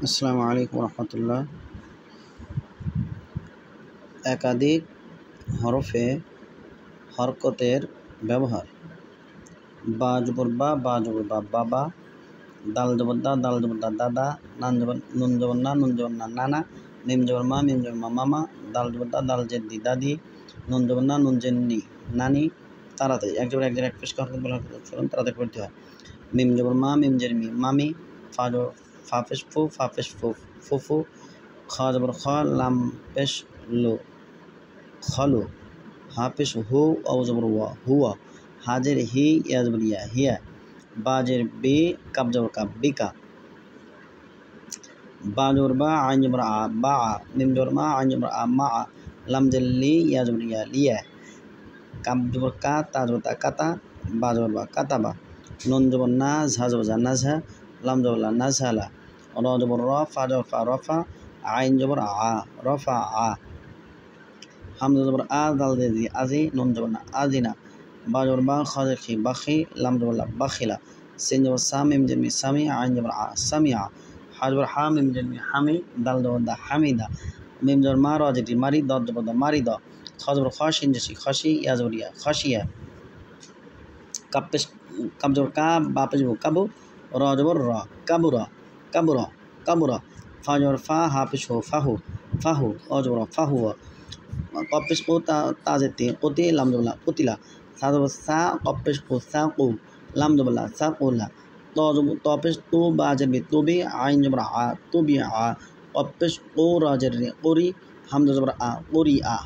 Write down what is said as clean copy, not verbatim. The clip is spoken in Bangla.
আসসালামু আলাইকুম রহমতুল্লাহ। একাধিক হরফে হরকতের ব্যবহার। বা জবর বা জবর বাবা, দাল জবর দা দাদা, নুন জবর না নানা, মিম জবর মা মামা, দাল জবর দাল জেদ্দি দাদি, নুন জবর না জেন্নি নানি। তাড়াতাড়ি এক জবর এক জায়গায় এক পেশ হরকত বলা তাড়াতাড়ি পড়তে হয়। মিম জবর মা মিম জের মি মামি, ফা পেশ ফু ফুফু, খ জবর খ লাম পেশ লো খলো, হা পেশ হু অ জবর ওয়া হুয়া, হাজের হি ইয়া জবর ইয়া হিয়া, বাজের বে কাব জবর কাব বিকা, বা জবর বা আইন জবর আ বা আ, মিম জবর মা আইন জবর আ মা আ, লাম জের লি ইয়া জবর ইয়া লিয়া, কাব জবর কা তা জবর তা কাতা, বা জবর বা কাতাবা, নুন জবর না ঝা জবর যা নাঝা, লাম জবর লা নাঝালা, র জবর র ফা জবর ফা রফা, আইন জবর আ রফা আ, হামজা জবর আ দাল দি আজি, নুন জবর না আজিনা, বা জবর বা খ জবর খি বাখি, লাম জবর লা বাখিলা, সিন জবর সা মিম জের মি সামি, আইন জবর আ সামিয়া, হা জবর হা মিম জের মি হামি, দাল জবর দা হামিদা, মিম জবর মা র জের মারি, দ জবর দ মারি দ, খ জবর খ শিন জের খসি, ইয়া জবর ইয়া খসিয়া, কাব জবর কা বা পেশ বু কাবু, র জবর র কাবুরা কাবুরা কাবুরা, ফা জবর ফা হা পেশ হু ফাহু ফাহু, অ জবর ফাহুয়া, কপ পেশ কো তা জেতে কোতে, লাম জবর লা কুতিলা, সা জবর সা কপ পেশ কো সা কু, লাম জবর লা সা কুলা, ত পেশ তু বা জের বি তুবি, আইন জবর আ তুবি আ, কপ পেশ কো র জের রে কুরি, হামজা জবর আ কুরি আ।